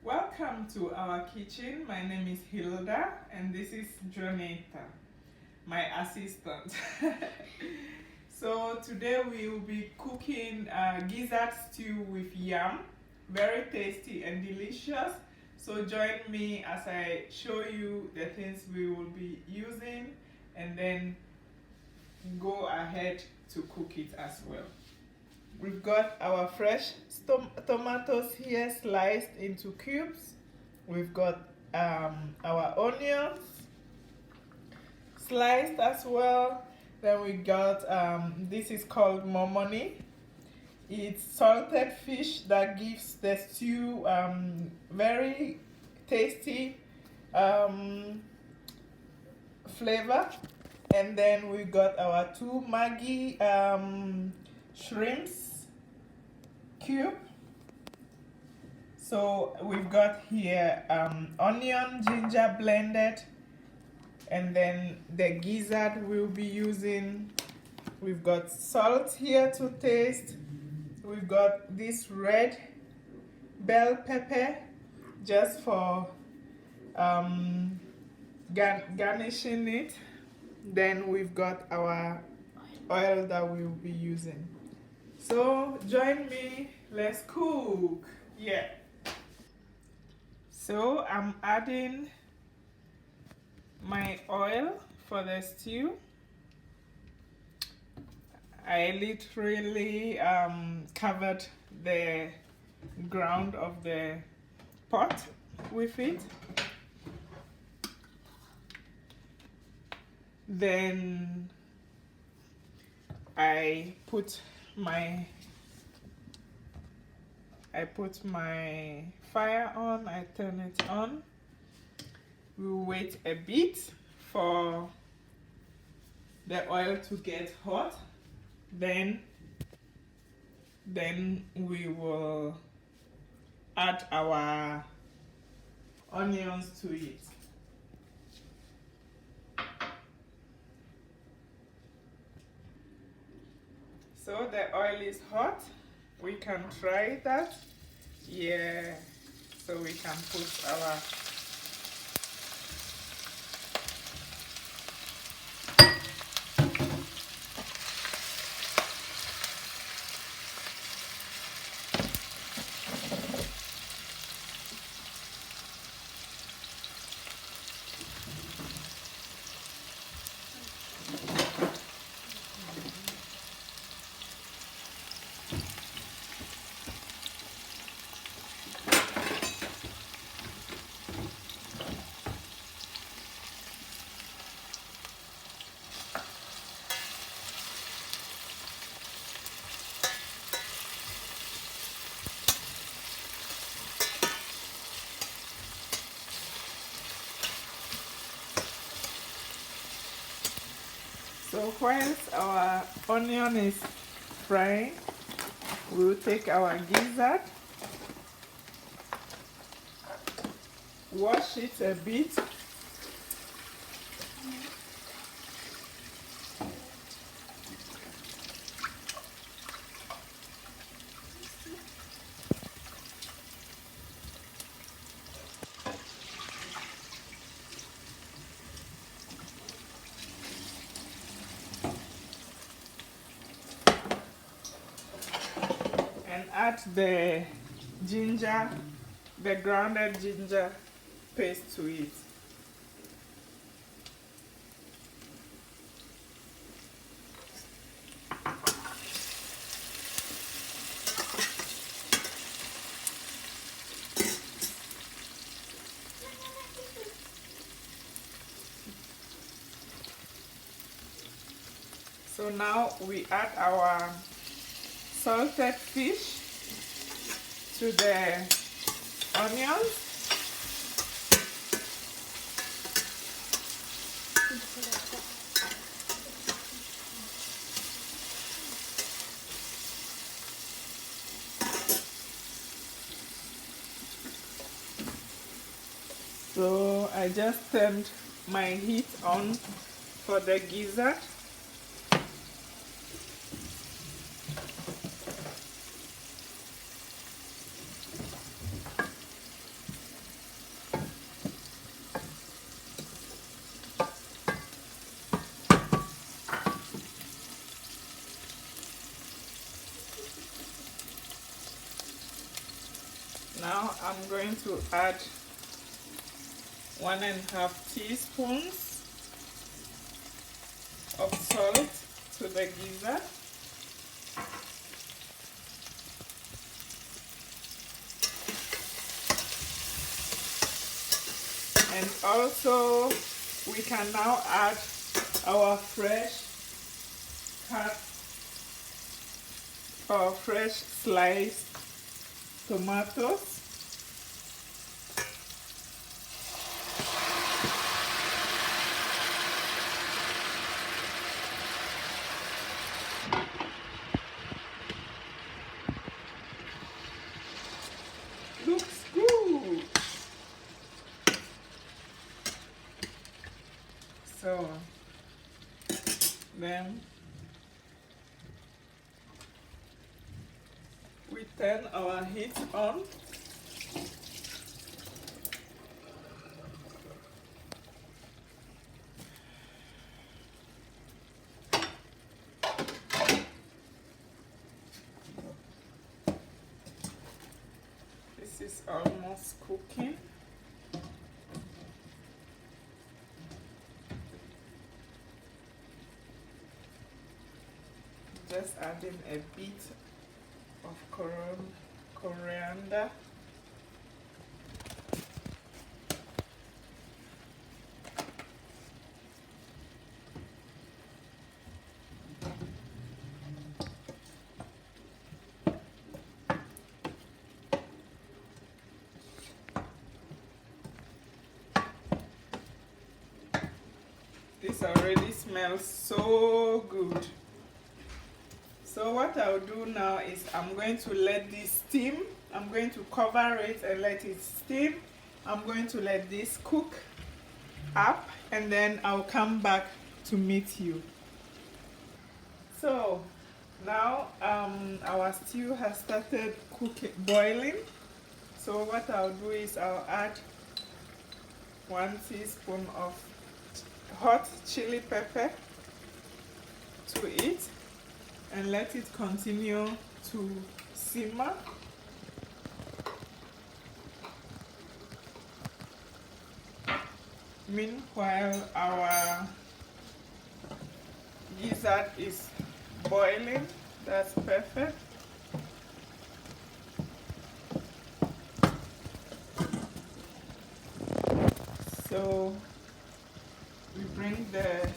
Welcome to our kitchen. My name is Hilda and this is Jonathan, my assistant. So today we will be cooking gizzard stew with yam. Very tasty and delicious. So join me as I show you the things we will be using and then go ahead to cook it as well. We've got our fresh tomatoes here sliced into cubes. We've got our onions sliced as well. Then we got this is called Momoni. It's salted fish that gives the stew very tasty flavor. And then we got our 2 Maggi shrimps cube. So we've got here onion, ginger blended, and then the gizzard we'll be using. We've got salt here to taste. We've got this red bell pepper just for garnishing it. Then we've got our oil that we'll be using. So join me, let's cook. Yeah. So I'm adding my oil for the stew. I literally covered the ground of the pot with it. Then I put my fire on, I turn it on. We'll wait a bit for the oil to get hot. Then we will add our onions to it. So the oil is hot. We can try that. Yeah. So we can put our So whilst our onion is frying, we'll take our gizzard, wash it a bit, add the ginger, the grounded ginger paste to it. So now we add our salted fish to the onions. So I just turned my heat on for the gizzard. I'm going to add 1.5 teaspoons of salt to the gizzard. And also we can now add our fresh cut or fresh sliced tomatoes. Looks good. So then we turn our heat on. This is almost cooking. Just adding a bit of coriander. This already smells so good. So what I'll do now is I'm going to let this steam. I'm going to cover it and let it steam. I'm going to let this cook up and then I'll come back to meet you. So now our stew has started boiling. So what I'll do is I'll add 1 teaspoon of hot chili pepper to it and let it continue to simmer. Meanwhile, our gizzard is boiling. That's perfect. So we bring the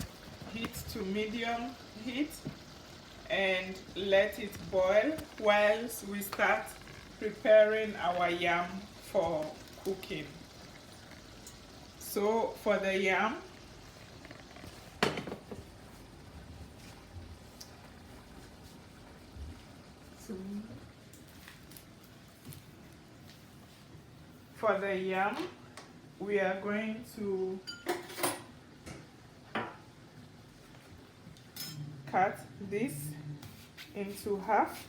heat to medium heat and let it boil whilst we start preparing our yam for cooking. So for the yam, we are going to cut this into half.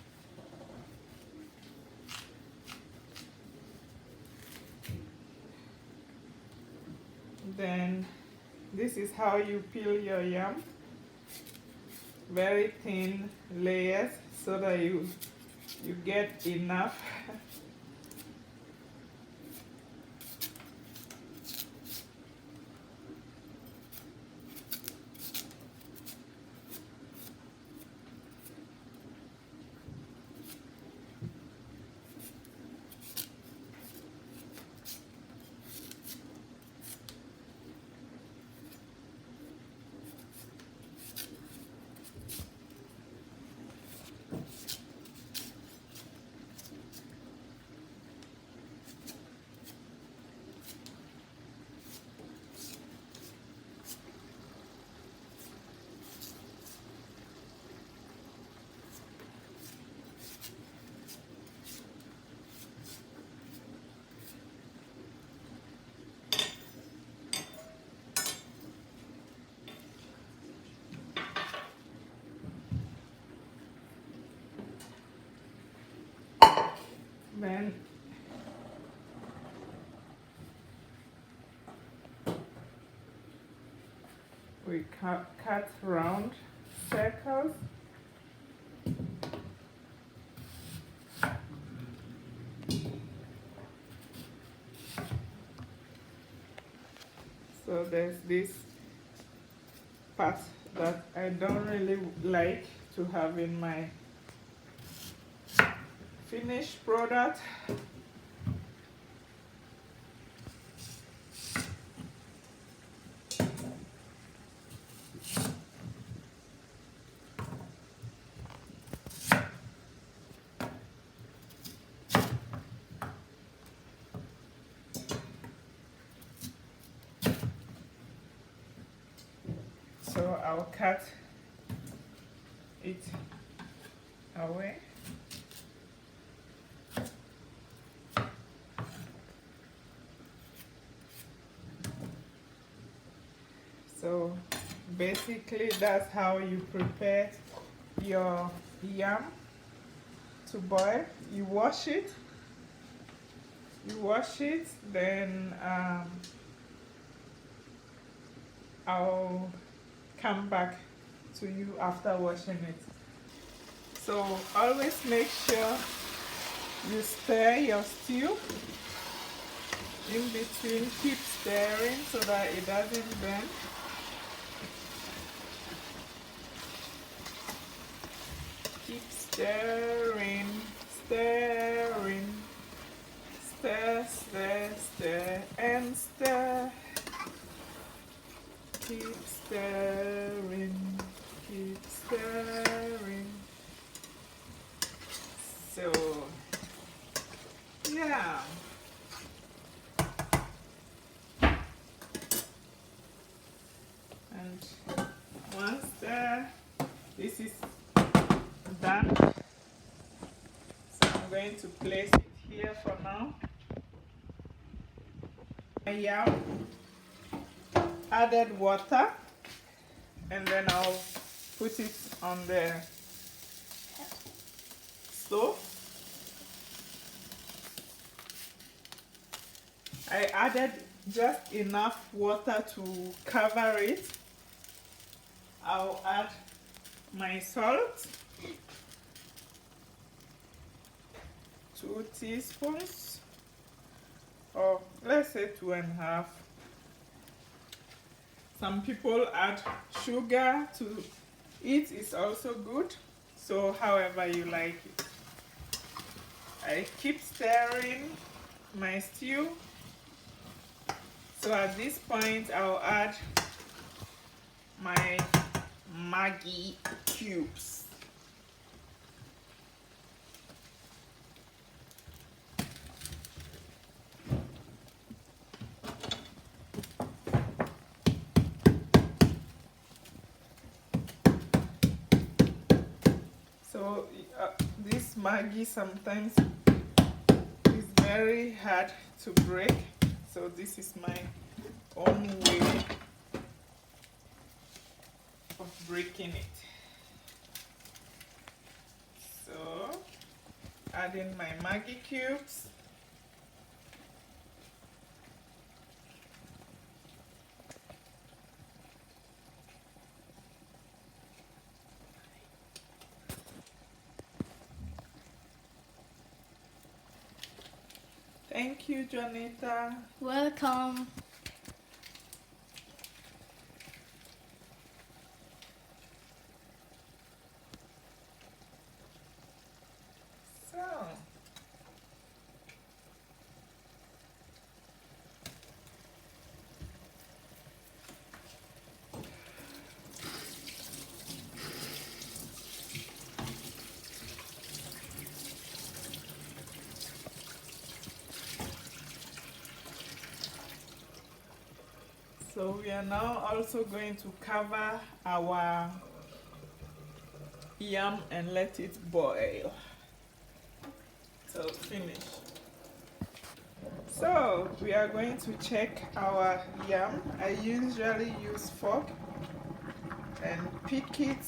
Then this is how you peel your yam. Very thin layers so that you get enough. Then we cut round circles. there's this part that I don't really like to have in my finished product. So I'll cut it away. So basically that's how you prepare your yam to boil. You wash it, then I'll come back to you after washing it. So always make sure you stir your stew in between. Keep stirring so that it doesn't burn. Keep stirring, stirring, stir, stir, stir, and stir. Keep stirring, keep stirring. So, yeah. And once this is done, so I'm going to place it here for now. My yam, added water, and then I'll put it on the stove. I added just enough water to cover it. I'll add my salt, 2 teaspoons, or let's say 2.5. Some people add sugar to it, is also good, so however you like it. I keep stirring my stew. So at this point I'll add my Maggi cubes. So this Maggi sometimes is very hard to break, so this is my own way of breaking it. So adding my Maggi cubes. Thank you, Jonita. Welcome. So we are now also going to cover our yam and let it boil. So finish. So we are going to check our yam. I usually use fork and pick it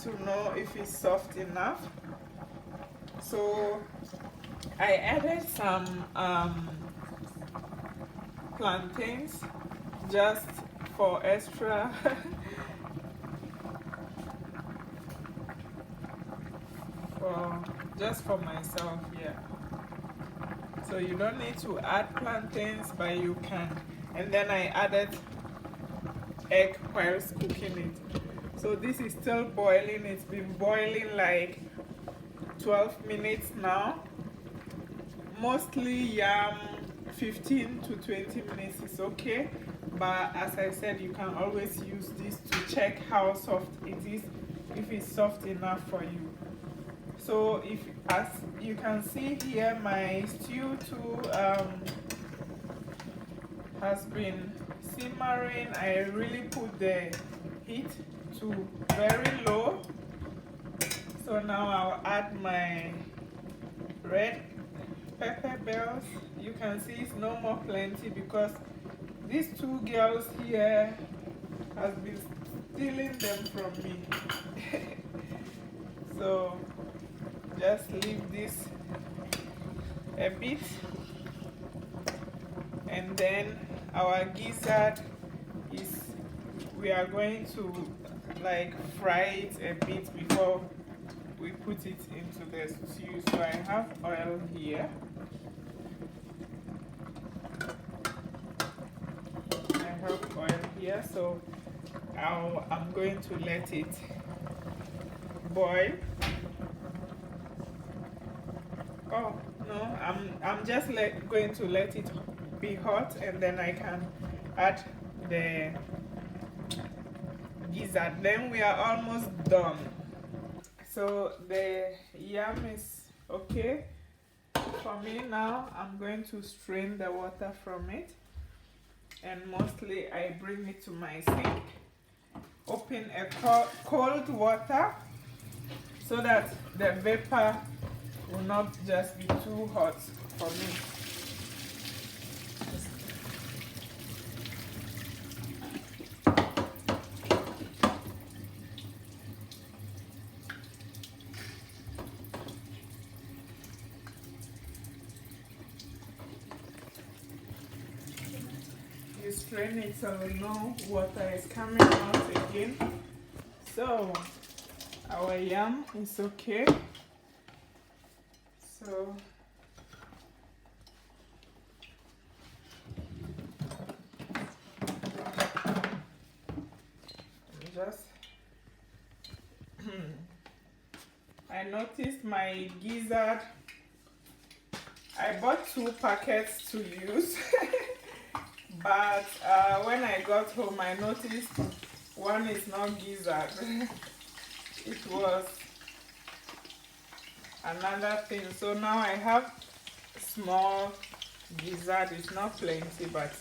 to know if it's soft enough. So I added some plantains just for extra just for myself, yeah. So you don't need to add plantains, but you can. And then I added egg whilst cooking it. So this is still boiling. It's been boiling like 12 minutes now. Mostly yam 15 to 20 minutes is okay, but as I said, you can always use this to check how soft it is, if it's soft enough for you. So if, as you can see here, my stew too has been simmering. I really put the heat to very low. So now I'll add my red pepper bells. You can see it's no more plenty because these two girls here has been stealing them from me. So just leave this a bit, and then our gizzard is, we are going to like fry it a bit before we put it into the stew. So I have oil here. I have oil here, so I'm going to let it boil. Oh no, I'm just going to let it be hot, and then I can add the gizzard. Then we are almost done. So the yam is okay for me now. I'm going to strain the water from it, and mostly I bring it to my sink, open a cold water so that the vapor will not just be too hot for me. You strain it so we know water is coming out again. So our yam is okay. So just I noticed my gizzard, I bought 2 packets to use. But when I got home, I noticed one is not gizzard. It was another thing. So now I have small gizzard. It's not plenty, but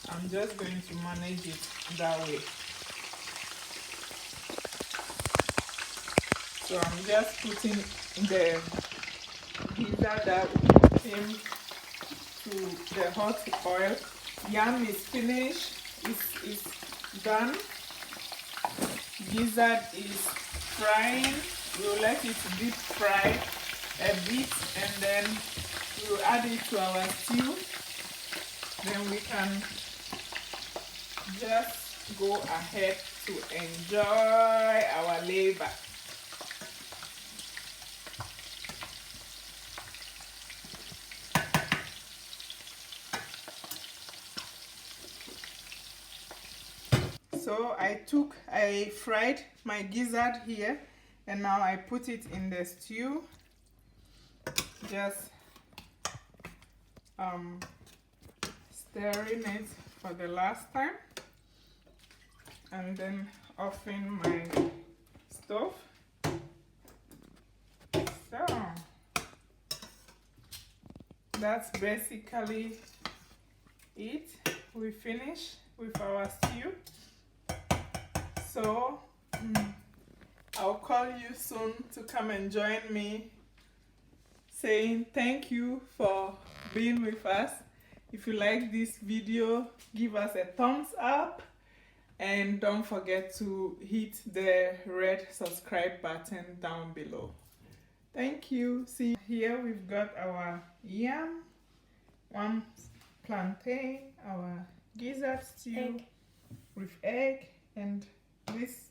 I'm just going to manage it that way. So I'm just putting the gizzard that came to the hot oil. Yam is finished, is done. Gizzard is frying. We'll let it deep fry a bit, and then we'll add it to our stew. Then we can just go ahead to enjoy our labor. So I fried my gizzard here, and now I put it in the stew. Just stirring it for the last time, and then offing my stove. So that's basically it. We finish with our stew. So I'll call you soon to come and join me, saying thank you for being with us. If you like this video, give us a thumbs up, and don't forget to hit the red subscribe button down below. Thank you. See, here we've got our yam, one plantain, our gizzard stew with egg, and this,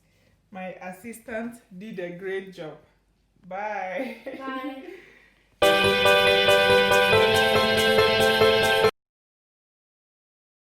my assistant did a great job. Bye. Bye.